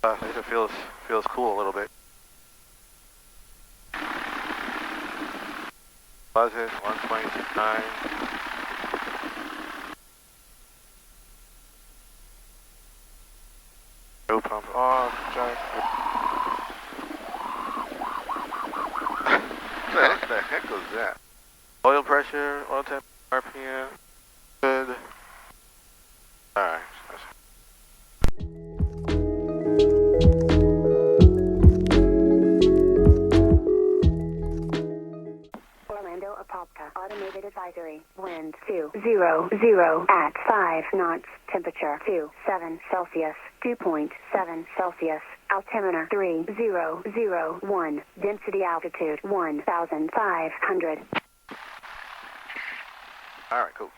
At least it feels cool a little bit. Buzzes 1.9. Fuel pump off. Jack. What the heck was that? Oil pressure, oil temp, RPM. Good. Alright. Orlando Apopka, automated advisory, wind 200 at 5 knots, temperature 27 Celsius, 2.7 Celsius, altimeter 3001, density altitude 1,500. Alright, cool.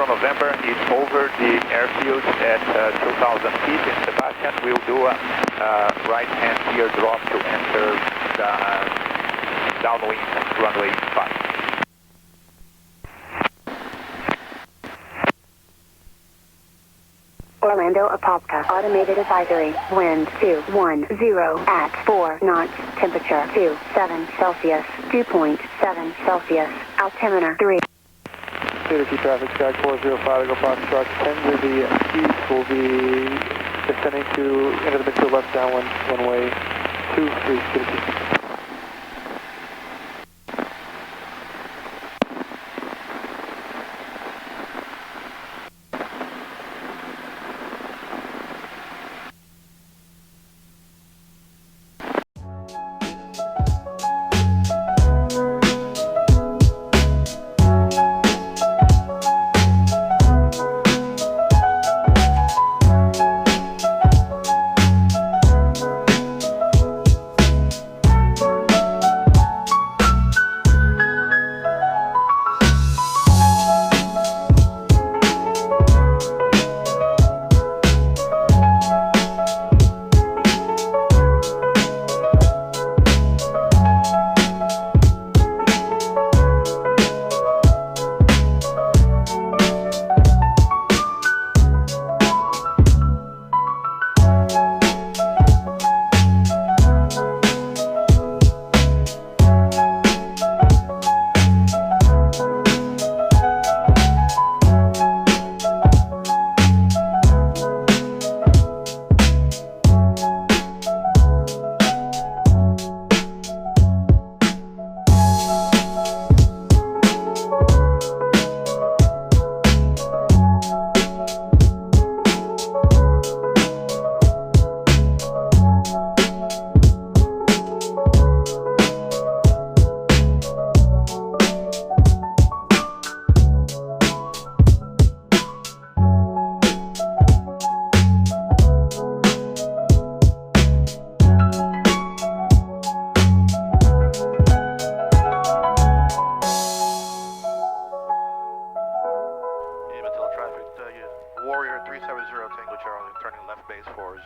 November is over the airfield at 2,000 feet, and Sebastian will do a right-hand gear drop to enter the downwind runway 5. Orlando Apopka, automated advisory, wind 210 at 4 knots, temperature 27 Celsius, 2.7 Celsius, altimeter 3. Key traffic, Sky 405, go Foxtrot 10 to the east, will be descending to into the mid to left downwind, runway 23, Key.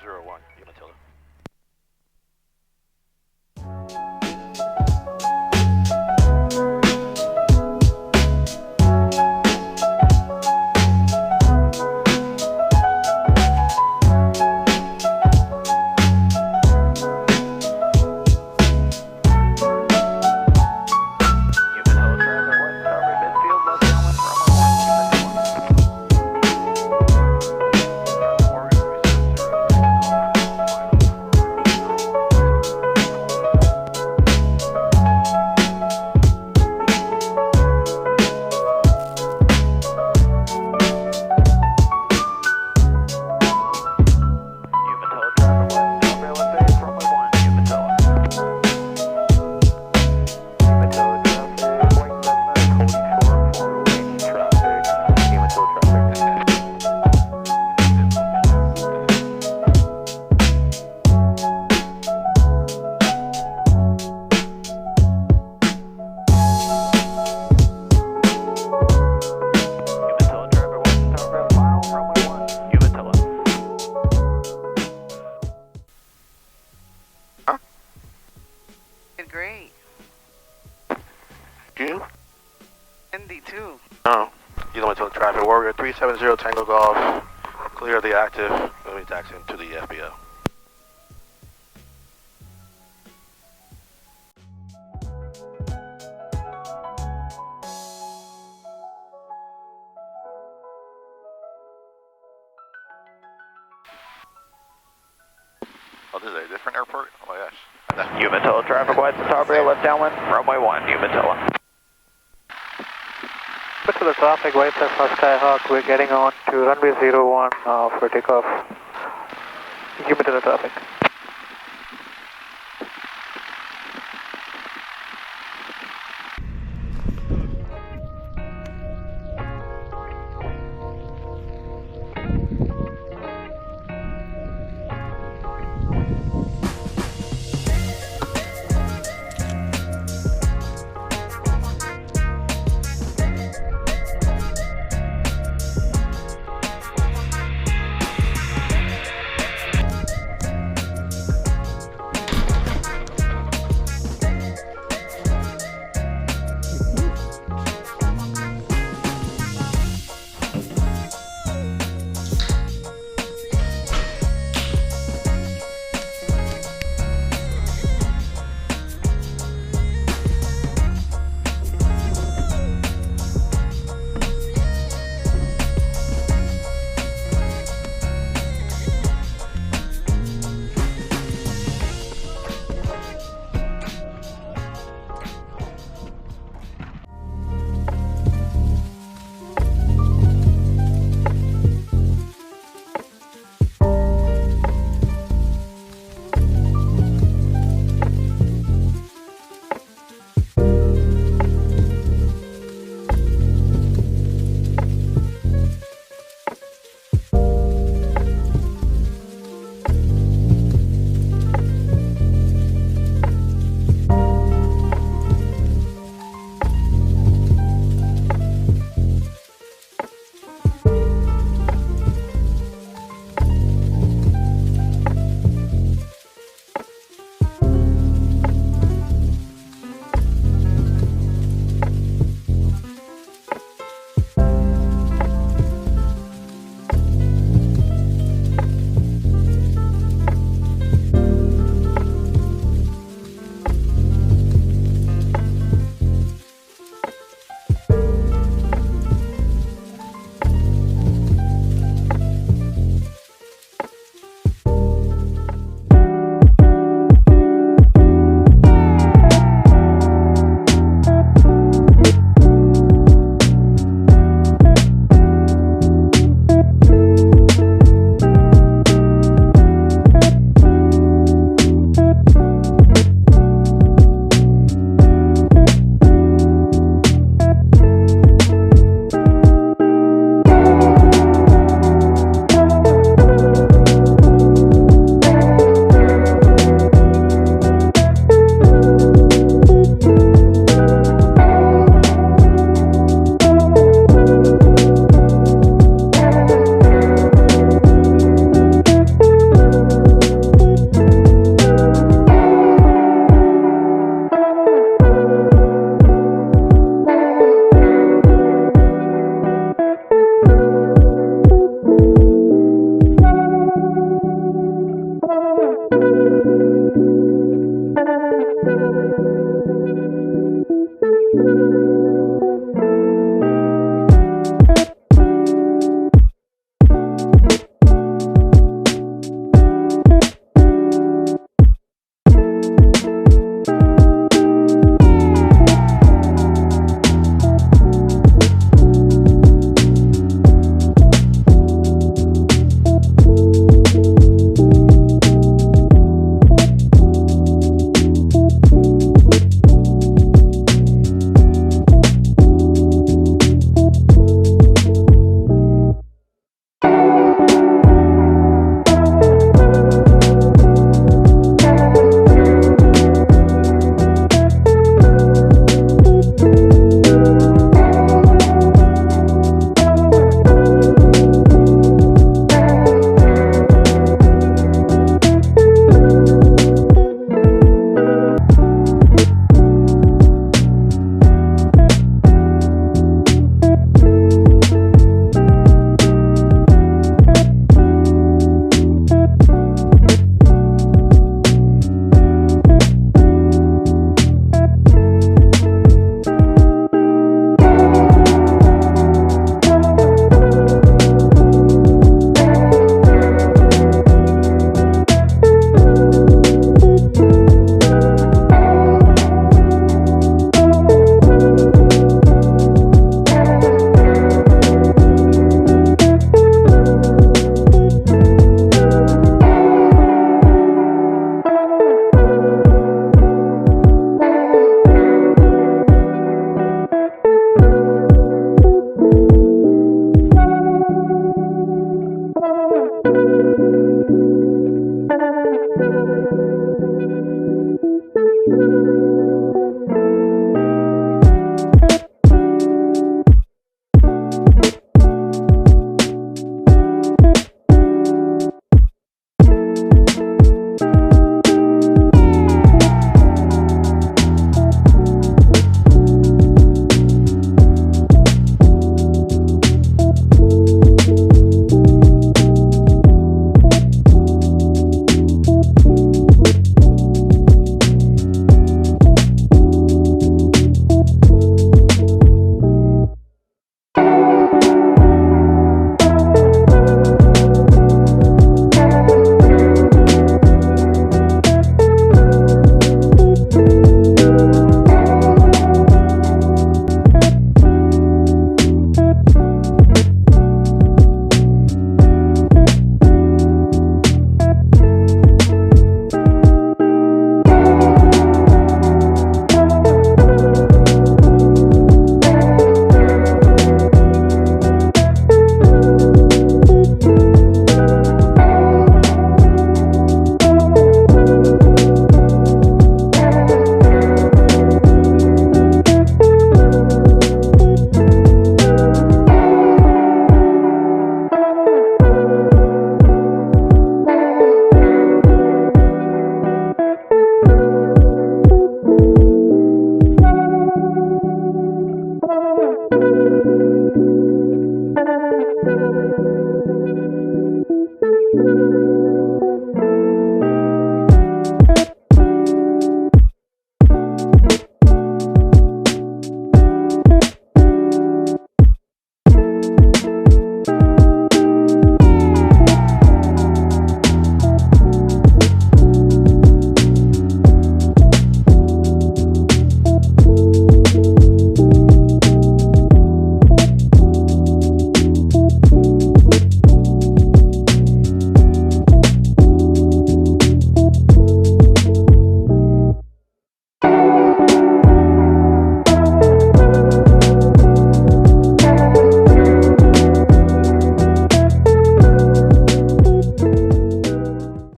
01, Umatilla. Great. You? Indy too. No. Umatilla traffic. Warrior 370 Tango Golf. Clear the active. Let me taxi to the FBO. Oh, this is a different airport? Oh my gosh. Umatilla traffic, white Centauri, left downwind, runway 1, Umatilla. Umatilla traffic, white for Skyhawk, we're getting on to runway 01 for takeoff. Umatilla traffic.